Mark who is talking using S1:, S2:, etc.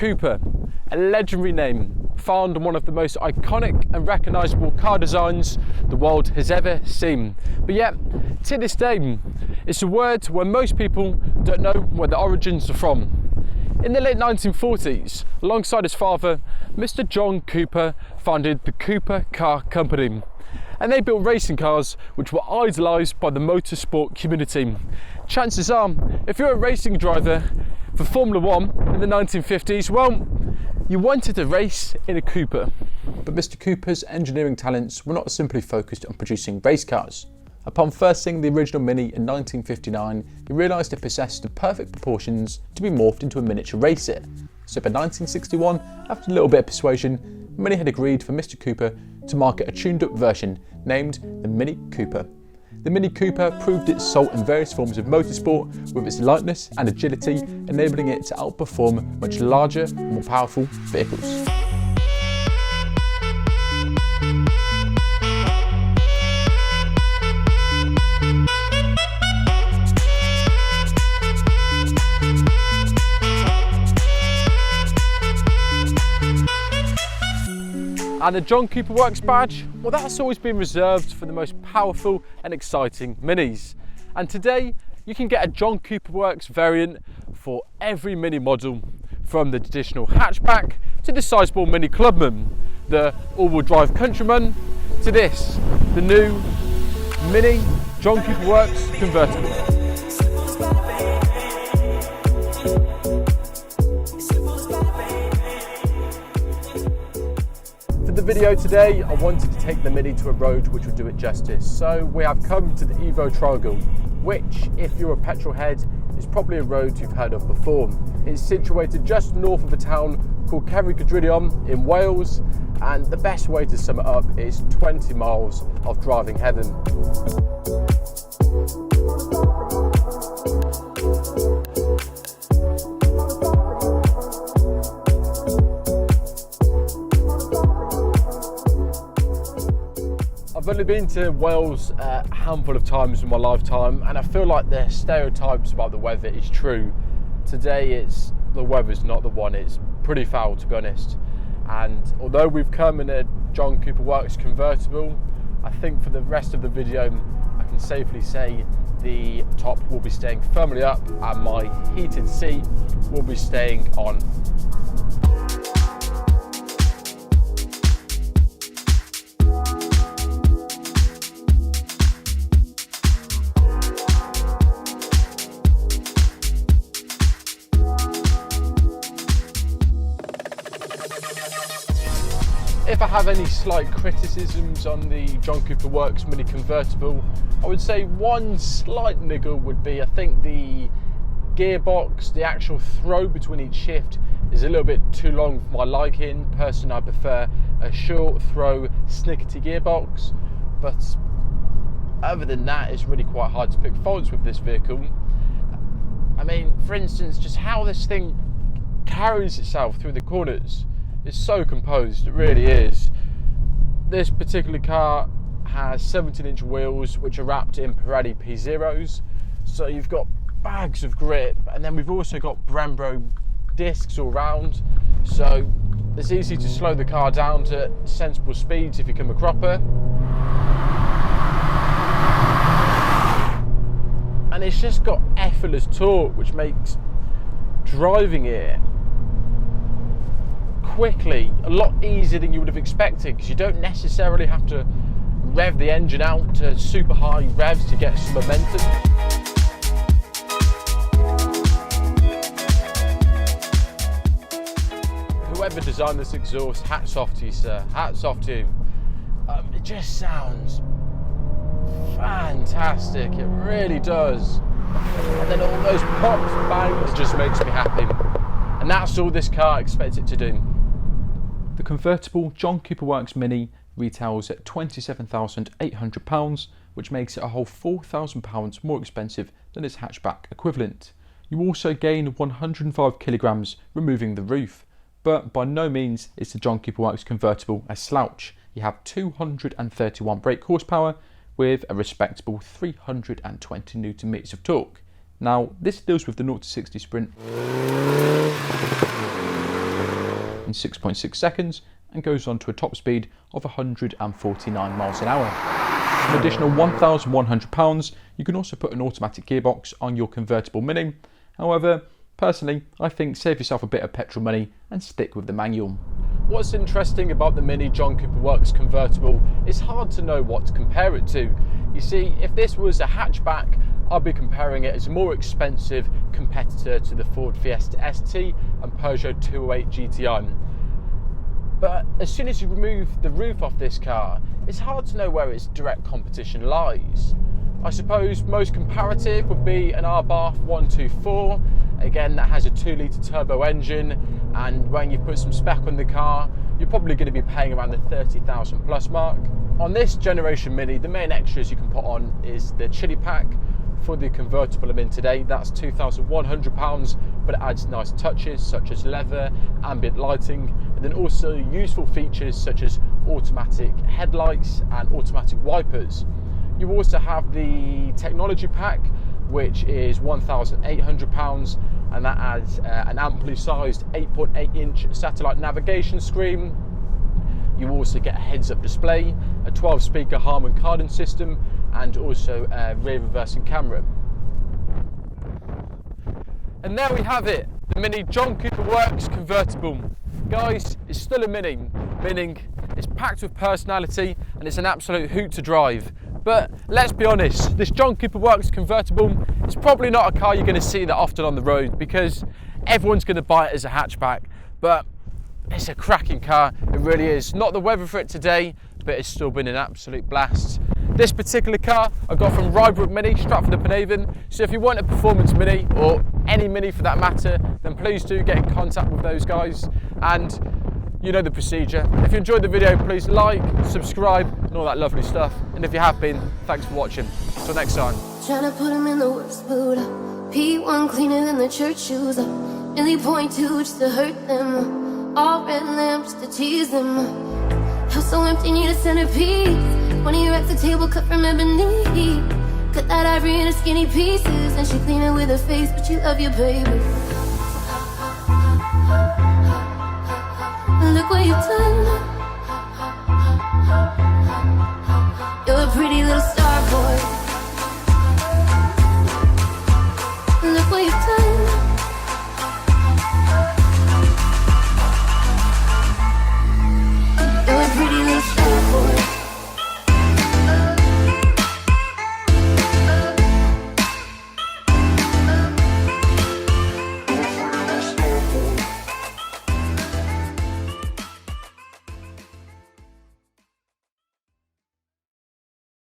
S1: Cooper, a legendary name found on one of the most iconic and recognisable car designs the world has ever seen. But yet, to this day, it's a word where most people don't know where the origins are from. In the late 1940s, alongside his father, Mr. John Cooper founded the Cooper Car Company. And they built racing cars which were idolised by the motorsport community. Chances are, if you're a racing driver for Formula One in the 1950s, well, you wanted to race in a Cooper.
S2: But Mr. Cooper's engineering talents were not simply focused on producing race cars. Upon first seeing the original Mini in 1959, he realised it possessed the perfect proportions to be morphed into a miniature racer. So by 1961, after a little bit of persuasion, Mini had agreed for Mr. Cooper to market a tuned up version named the Mini Cooper. The Mini Cooper proved its salt in various forms of motorsport with its lightness and agility, enabling it to outperform much larger, more powerful vehicles.
S1: And the John Cooper Works badge, well, that's always been reserved for the most powerful and exciting Minis. And today, you can get a John Cooper Works variant for every Mini model, from the traditional hatchback to the sizable Mini Clubman, the all-wheel drive Countryman, to this, the new Mini John Cooper Works Convertible. For the video today, I wanted to take the Mini to a road which would do it justice. So we have come to the Evo Triangle, which, if you're a petrol head, is probably a road you've heard of before. It's situated just north of a town called Cerrigydrudion in Wales, and the best way to sum it up is 20 miles of driving heaven. I've only been to Wales a handful of times in my lifetime, and I feel like the stereotypes about the weather is true. Today the weather's not the one, it's pretty foul to be honest. And although we've come in a John Cooper Works convertible, I think for the rest of the video I can safely say the top will be staying firmly up and my heated seat will be staying on. If I have any slight criticisms on the John Cooper Works Mini Convertible, I would say one slight niggle would be, I think the gearbox, the actual throw between each shift is a little bit too long for my liking. Personally, I prefer a short throw snickety gearbox, but other than that, it's really quite hard to pick faults with this vehicle. I mean, for instance, just how this thing carries itself through the corners. It's so composed, it really is. This particular car has 17-inch wheels which are wrapped in Pirelli P0s, so you've got bags of grip, and then we've also got Brembo discs all round, so it's easy to slow the car down to sensible speeds if you come a cropper. And it's just got effortless torque, which makes driving it quickly a lot easier than you would have expected, because you don't necessarily have to rev the engine out to super high revs to get some momentum. Whoever designed this exhaust, hats off to you, sir, hats off to you. It just sounds fantastic, it really does. And then all those pops, bangs, just makes me happy. And that's all this car expects it to do.
S2: The convertible John Cooper Works Mini retails at £27,800, which makes it a whole £4,000 more expensive than its hatchback equivalent. You also gain 105 kilograms removing the roof, but by no means is the John Cooper Works convertible a slouch. You have 231 brake horsepower with a respectable 320 Newton meters of torque. Now, this deals with the 0 to 60 sprint. in 6.6 seconds and goes on to a top speed of 149 miles an hour. For an additional £1,100, you can also put an automatic gearbox on your convertible Mini. However, personally, I think save yourself a bit of petrol money and stick with the manual.
S1: What's interesting about the Mini John Cooper Works convertible, it's hard to know what to compare it to. You see, if this was a hatchback, I'd be comparing it as a more expensive competitor to the Ford Fiesta ST and Peugeot 208 GTI. But as soon as you remove the roof off this car, it's hard to know where its direct competition lies. I suppose most comparative would be an Abarth 124. Again, that has a 2-litre turbo engine, and when you put some spec on the car, you're probably going to be paying around the 30,000 plus mark. On this generation Mini, the main extras you can put on is the chili pack. For the convertible I'm in today, that's £2,100, but it adds nice touches such as leather, ambient lighting, and then also useful features such as automatic headlights and automatic wipers. You also have the technology pack, which is £1,800, and that adds an amply sized 8.8-inch satellite navigation screen. You also get a heads-up display, a 12-speaker Harman Kardon system, and also a rear reversing camera. And there we have it, the Mini John Cooper Works convertible. Guys, it's still a Mini, meaning it's packed with personality and it's an absolute hoot to drive. But let's be honest, this John Cooper Works convertible is probably not a car you're going to see that often on the road, because everyone's going to buy it as a hatchback. But it's a cracking car, it really is. Not the weather for it today, but it's still been an absolute blast. This particular car I got from Rybrook Mini, Stratford-upon-Avon. So if you want a performance Mini, or any Mini for that matter, then please do get in contact with those guys. And you know the procedure. If you enjoyed the video, please like, subscribe, and all that lovely stuff. And if you have been, thanks for watching. Until next time.
S3: Trying to put him in the worst mood. P1 cleaner than the church shoes. Really point to just to hurt them. All red lamps to tease them. House so empty, need a centerpiece. One of your ex a table cut from ebony. Cut that ivory into skinny pieces. And she clean it with her face, but you love your baby. Look what you've done. You're a pretty little star boy.